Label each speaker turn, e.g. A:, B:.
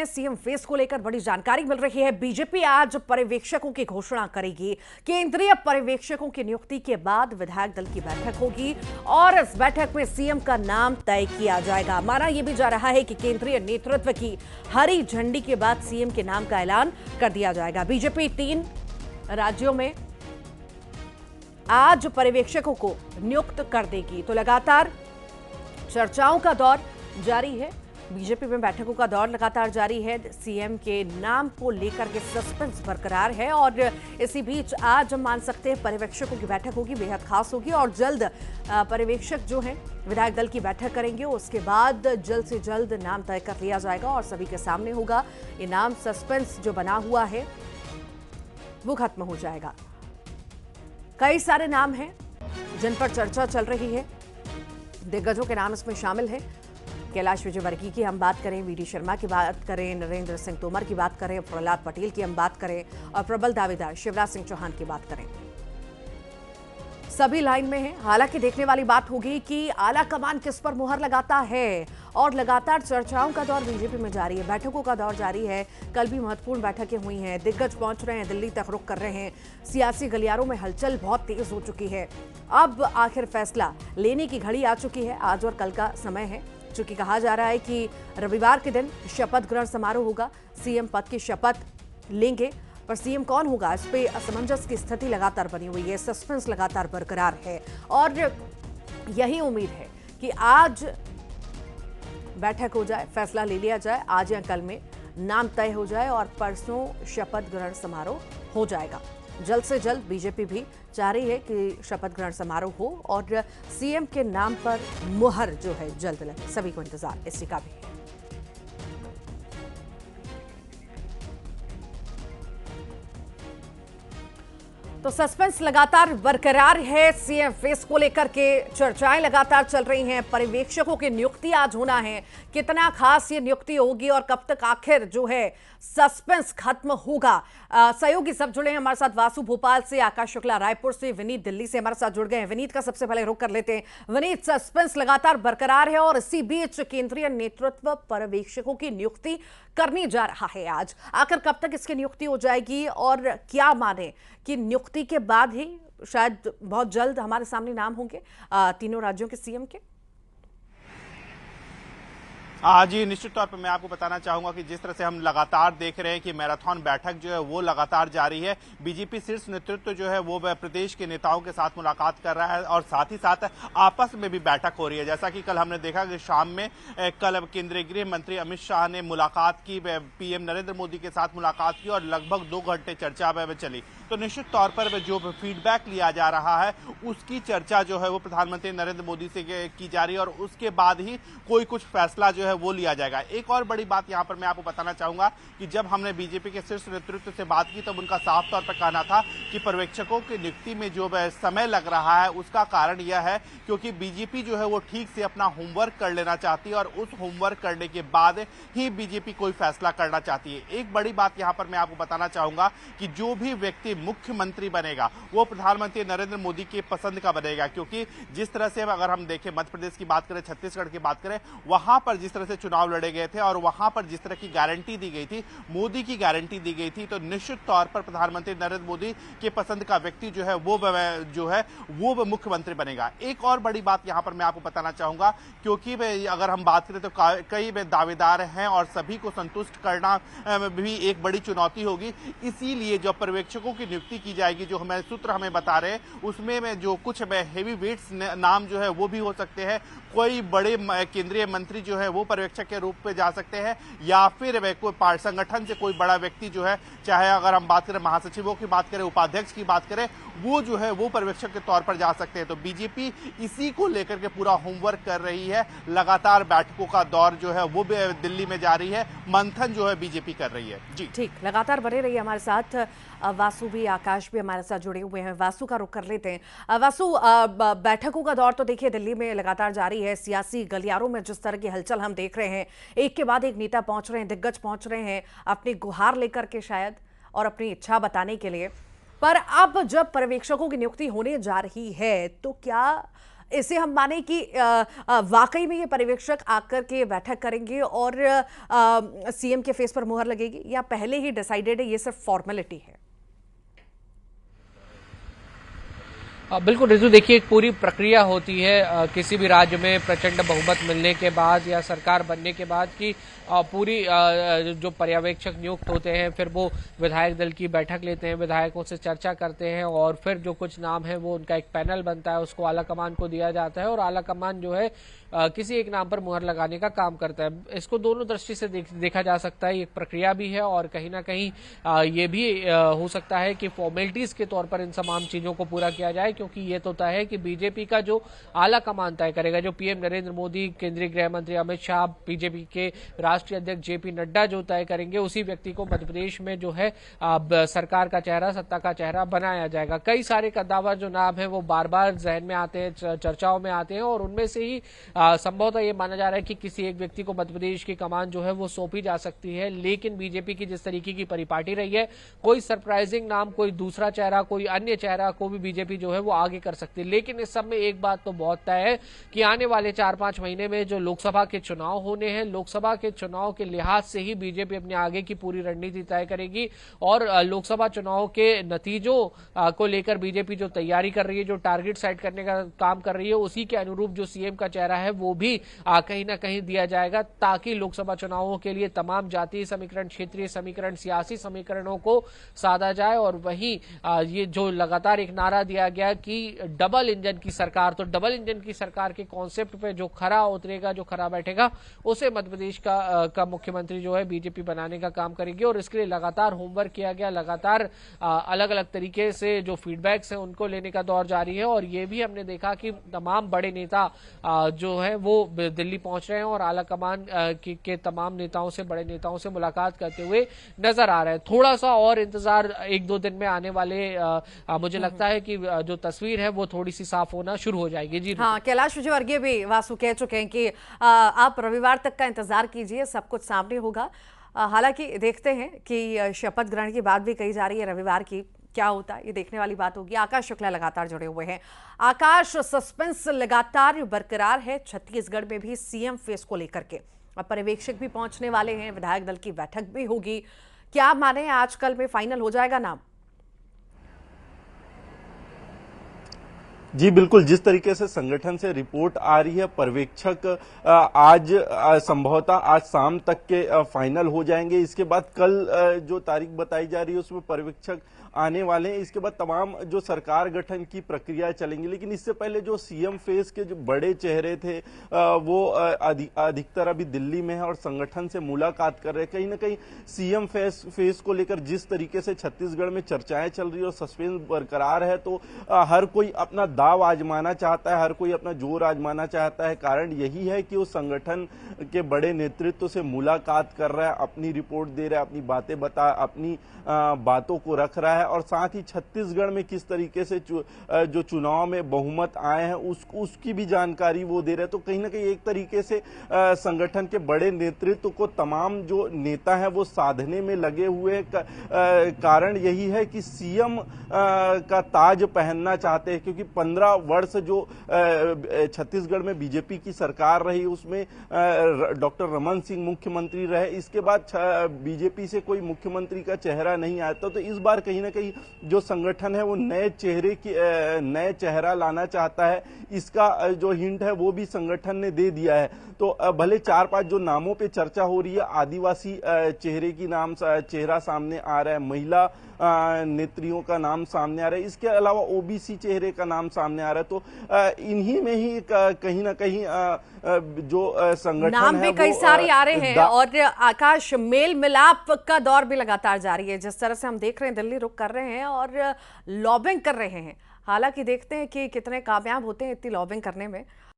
A: CM face को लेकर बड़ी जानकारी मिल रही है। बीजेपी आज पर्यवेक्षकों की घोषणा करेगी। केंद्रीय पर्यवेक्षकों की नियुक्ति के बाद विधायक दल की बैठक होगी और इस बैठक में सीएम का नाम तय किया जाएगा। माना यह भी जा रहा है कि केंद्रीय नेतृत्व की हरी झंडी के बाद सीएम के नाम का ऐलान कर दिया जाएगा। बीजेपी 3 राज्यों में आज पर्यवेक्षकों को नियुक्त कर देगी। तो लगातार चर्चाओं का दौर जारी है। बीजेपी में बैठकों का दौर लगातार जारी है। सीएम के नाम को लेकर के सस्पेंस बरकरार है और इसी बीच आज हम मान सकते हैं पर्यवेक्षकों की बैठक होगी, बेहद खास होगी और जल्द पर्यवेक्षक जो हैं विधायक दल की बैठक करेंगे। उसके बाद जल्द से जल्द नाम तय कर लिया जाएगा और सभी के सामने होगा। ये नाम सस्पेंस जो बना हुआ है वो खत्म हो जाएगा। कई सारे नाम हैं जिन पर चर्चा चल रही है। दिग्गजों के नाम इसमें शामिल हैं। कैलाश विजयवर्गीय की हम बात करें, वीडी शर्मा की बात करें, नरेंद्र सिंह तोमर की बात करें, प्रहलाद पटेल की हम बात करें और प्रबल दावेदार शिवराज सिंह चौहान की बात करें, सभी लाइन में हैं। हालांकि देखने वाली बात होगी कि आला कमान किस पर मुहर लगाता है और लगातार चर्चाओं का दौर बीजेपी में जारी है, बैठकों का दौर जारी है। कल भी महत्वपूर्ण बैठकें हुई हैं, दिग्गज पहुंच रहे हैं, दिल्ली तक रुख कर रहे हैं। सियासी गलियारों में हलचल बहुत तेज हो चुकी है। अब आखिर फैसला लेने की घड़ी आ चुकी है। आज और कल का समय है, चूंकि कहा जा रहा है कि रविवार के दिन शपथ ग्रहण समारोह होगा। सीएम पद की शपथ लेंगे, पर सीएम कौन होगा इस पे असमंजस की स्थिति लगातार बनी हुई है। सस्पेंस लगातार बरकरार है और यही उम्मीद है कि आज बैठक हो जाए, फैसला ले लिया जाए, आज या कल में नाम तय हो जाए और परसों शपथ ग्रहण समारोह हो जाएगा। जल्द से जल्द बीजेपी भी चाह रही है कि शपथ ग्रहण समारोह हो और सीएम के नाम पर मुहर जो है जल्द लगे। सभी को इंतजार इसी का भी है। तो सस्पेंस लगातार बरकरार है। सीएम फेस को लेकर के चर्चाएं लगातार चल रही हैं। पर्यवेक्षकों की नियुक्ति आज होना है। कितना खास ये नियुक्ति होगी और कब तक आखिर जो है सस्पेंस खत्म होगा। सहयोगी सब जुड़े हैं हमारे साथ। वासु भोपाल से, आकाश शुक्ला रायपुर से, विनीत दिल्ली से हमारे साथ जुड़ गए हैं। विनीत का सबसे पहले रुख कर लेते हैं। विनीत, सस्पेंस लगातार बरकरार है और इसी बीच केंद्रीय नेतृत्व पर्यवेक्षकों की नियुक्ति करने जा रहा है आज। आखिर कब तक इसकी नियुक्ति हो जाएगी और क्या माने कि नियुक्ति के बाद ही शायद बहुत जल्द हमारे सामने नाम होंगे तीनों राज्यों के सीएम के?
B: जी, निश्चित तौर पर मैं आपको बताना चाहूंगा कि जिस तरह से हम लगातार देख रहे हैं कि मैराथन बैठक जो है वो लगातार जारी है। बीजेपी शीर्ष नेतृत्व जो है वो प्रदेश के नेताओं के साथ मुलाकात कर रहा है और साथ ही साथ आपस में भी बैठक हो रही है। जैसा कि कल हमने देखा कि शाम में कल केंद्रीय गृह मंत्री अमित शाह ने मुलाकात की, पीएम नरेंद्र मोदी के साथ मुलाकात की और लगभग 2 घंटे चर्चा चली। तो निश्चित तौर पर जो फीडबैक लिया जा रहा है उसकी चर्चा जो है वो प्रधानमंत्री नरेंद्र मोदी से की जा रही है और उसके बाद ही कोई कुछ फैसला जो है वो लिया जाएगा। एक और बड़ी बात यहां पर मैं आपको बताना चाहूंगा कि जब हमने बीजेपी के शीर्ष नेतृत्व से बात की तब उनका साफ तौर पर कहना था कि पर्यवेक्षकों की नियुक्ति में जो समय लग रहा है उसका कारण यह है क्योंकि बीजेपी जो है वो ठीक से अपना होमवर्क कर लेना चाहती है और उस होमवर्क करने के बाद ही बीजेपी कोई फैसला करना चाहती है। एक बड़ी बात यहां पर मैं आपको बताना चाहूंगा कि जो भी व्यक्ति मुख्यमंत्री बनेगा वो प्रधानमंत्री नरेंद्र मोदी के पसंद का बनेगा, क्योंकि जिस तरह से अगर हम देखें मध्य प्रदेश की बात करें, छत्तीसगढ़ की बात करें, वहां पर जिस तरह से चुनाव लड़े गए थे और वहां पर जिस तरह की गारंटी दी गई थी, मोदी की गारंटी दी गई थी, तो निश्चित तौर पर प्रधानमंत्री नरेंद्र मोदी के पसंद का व्यक्ति जो है वो मुख्यमंत्री बनेगा। एक और बड़ी बात यहां पर मैं आपको बताना चाहूंगा, क्योंकि अगर हम बात करें तो कई दावेदार हैं और सभी को संतुष्ट करना भी एक बड़ी चुनौती होगी। इसीलिए जो पर्यवेक्षकों की नियुक्ति की जाएगी, जो हमें सूत्र हमें बता रहे हैं उसमें में जो कुछ हेवी वेट्स नाम जो है वो भी हो सकते हैं। कोई बड़े केंद्रीय मंत्री जो है वो पर्यवेक्षक के रूप में जा सकते हैं या फिर कोई संगठन से कोई बड़ा व्यक्ति जो है, चाहे अगर हम बात करें महासचिवों की बात करें, उपाध्यक्ष की बात करें, वो जो है वो पर्यवेक्षक के तौर पर जा सकते हैं। तो बीजेपी इसी को लेकर के पूरा होमवर्क कर रही है। लगातार बैठकों का दौर जो है वो दिल्ली में जारी है, मंथन जो है बीजेपी कर रही है। जी
A: ठीक, लगातार बने रहिए हमारे साथ। वासु भी, आकाश भी हमारे साथ जुड़े हुए हैं। वासु का रुख कर लेते हैं। वासु, बैठकों का दौर तो देखिए दिल्ली में लगातार जारी है। सियासी गलियारों में जिस तरह की हलचल हम देख रहे हैं, एक के बाद एक नेता पहुंच रहे हैं, दिग्गज पहुंच रहे हैं अपनी गुहार लेकर के शायद और अपनी इच्छा बताने के लिए। पर अब जब पर्यवेक्षकों की नियुक्ति होने जा रही है तो क्या इसे हम माने कि वाकई में ये पर्यवेक्षक आकर के बैठक करेंगे और सीएम के फेस पर मुहर लगेगी, या पहले ही डिसाइडेड है, ये सिर्फ फॉर्मेलिटी है?
C: बिल्कुल रितु, देखिए एक पूरी प्रक्रिया होती है किसी भी राज्य में प्रचंड बहुमत मिलने के बाद या सरकार बनने के बाद की पूरी जो पर्यवेक्षक नियुक्त होते हैं, फिर वो विधायक दल की बैठक लेते हैं, विधायकों से चर्चा करते हैं और फिर जो कुछ नाम है वो उनका एक पैनल बनता है, उसको आला कमान को दिया जाता है और आला कमान जो है किसी एक नाम पर मुहर लगाने का काम करता है। इसको दोनों दृष्टि से देखा जा सकता है, एक प्रक्रिया भी है और कहीं ना कहीं ये भी हो सकता है कि फॉर्मेलिटीज के तौर पर इन तमाम चीजों को पूरा किया जाए, क्योंकि ये तो तय है कि बीजेपी का जो आला कमान तय करेगा, जो पीएम नरेंद्र मोदी, केंद्रीय गृह मंत्री अमित शाह, बीजेपी के राष्ट्रीय अध्यक्ष जेपी नड्डा जो तय करेंगे, उसी व्यक्ति को मध्य प्रदेश में जो है सरकार का चेहरा, सत्ता का चेहरा बनाया जाएगा। कई सारे कद्दावर जो नाम है वो बार बार जहन में आते हैं, चर्चाओं में आते हैं और उनमें से ही संभवतः ये माना जा रहा है कि किसी एक व्यक्ति को मध्य प्रदेश की कमान जो है वो सौंपी जा सकती है। लेकिन बीजेपी की जिस तरीके की परिपाटी रही है, कोई सरप्राइजिंग नाम, कोई दूसरा चेहरा, कोई अन्य चेहरा को भी बीजेपी जो है वो आगे कर सकती है। लेकिन इस सब में एक बात तो बहुत तय है कि आने वाले 4-5 महीने में जो लोकसभा के चुनाव होने हैं, लोकसभा के चुनाव के लिहाज से ही बीजेपी अपने आगे की पूरी रणनीति तय करेगी और लोकसभा चुनाव के नतीजों को लेकर बीजेपी जो तैयारी कर रही है, जो टारगेट सेट करने का काम कर रही है, उसी के अनुरूप जो सीएम का चेहरा है वो भी कहीं ना कहीं दिया जाएगा, ताकि लोकसभा चुनावों के लिए तमाम जातीय समीकरण, क्षेत्रीय समीकरण, सियासी समीकरणों को साधा जाए। और वहीं ये जो लगातार एक नारा दिया गया कि डबल इंजन की सरकार, तो डबल इंजन की सरकार के कॉन्सेप्ट पे जो खरा उतरेगा, जो खरा बैठेगा, उसे मध्य प्रदेश का मुख्यमंत्री जो है बीजेपी बनाने का काम करेगी। और इसके लिए लगातार होमवर्क किया गया, लगातार अलग अलग तरीके से जो फीडबैक्स हैं उनको लेने का दौर जारी है। और ये भी हमने देखा कि तमाम बड़े नेता जो है वो दिल्ली पहुंच रहे हैं और आला कमान के तमाम नेताओं से, बड़े नेताओं से मुलाकात करते हुए नजर आ रहे हैं। थोड़ा सा और इंतजार 1-2 दिन में आने वाले मुझे लगता है कि जो तस्वीर है वो थोड़ी सी साफ होना शुरू हो जाएगी। जी
A: हाँ, कैलाश विजयवर्गीय भी वासु कह चुके हैं कि आप रविवार तक का इंतजार कीजिए, सब कुछ सामने होगा। हालांकि देखते हैं कि शपथ ग्रहण की बात भी कही जा रही है रविवार की, क्या होता है ये देखने वाली बात होगी। आकाश शुक्ला लगातार जुड़े हुए हैं। आकाश, सस्पेंस लगातार बरकरार है छत्तीसगढ़ में भी सीएम फेस को लेकर के। अब पर्यवेक्षक भी पहुंचने वाले हैं, विधायक दल की बैठक भी होगी। क्या माने आजकल में फाइनल हो जाएगा नाम?
D: जी बिल्कुल, जिस तरीके से संगठन से रिपोर्ट आ रही है, पर्यवेक्षक आज संभवतः आज शाम तक के फाइनल हो जाएंगे। इसके बाद कल जो तारीख बताई जा रही है उसमें पर्यवेक्षक आने वाले हैं। इसके बाद तमाम जो सरकार गठन की प्रक्रिया चलेंगी। लेकिन इससे पहले जो सीएम फेस के जो बड़े चेहरे थे वो अधिकतर अभी दिल्ली में है और संगठन से मुलाकात कर रहे हैं। कहीं ना कहीं सीएम फेस को लेकर जिस तरीके से छत्तीसगढ़ में चर्चाएं चल रही है और सस्पेंस बरकरार है, तो हर कोई अपना दाव आजमाना चाहता है, हर कोई अपना जोर आजमाना चाहता है। कारण यही है कि वो संगठन के बड़े नेतृत्व से मुलाकात कर रहा है, अपनी रिपोर्ट दे रहा है, अपनी बातें अपनी बातों को रख रहा है और साथ ही छत्तीसगढ़ में किस तरीके से जो चुनाव में बहुमत आए हैं उसकी भी जानकारी वो दे रहे हैं। तो कहीं ना कहीं एक तरीके से संगठन के बड़े नेतृत्व को तमाम जो नेता हैं वो साधने में लगे हुए हैं। कारण यही है कि सीएम का ताज पहनना चाहते हैं, क्योंकि 15 वर्ष जो छत्तीसगढ़ में बीजेपी की सरकार रही उसमें डॉक्टर रमन सिंह मुख्यमंत्री रहे। इसके बाद बीजेपी से कोई मुख्यमंत्री का चेहरा नहीं आता। तो इस बार कहीं ना कहीं जो संगठन है वो नए चेहरा लाना चाहता है। इसका जो हिंट है वो भी संगठन ने दे दिया है। तो भले 4-5 जो नामों पे चर्चा हो रही है, आदिवासी चेहरा सामने आ रहा है, महिला नेत्रियों का नाम सामने आ रहा है, इसके अलावा ओबीसी चेहरे का नाम सामने आ रहा है। तो इन्हीं में ही कहीं ना कहीं जो संगठन
A: नाम
D: है
A: भी कई सारे आ रहे हैं। और आकाश, मेल मिलाप का दौर भी लगातार जारी है। जिस तरह से हम देख रहे हैं दिल्ली रुक कर रहे हैं और लॉबिंग कर रहे हैं। हालांकि देखते हैं कि कितने कामयाब होते हैं इतनी लॉबिंग करने में।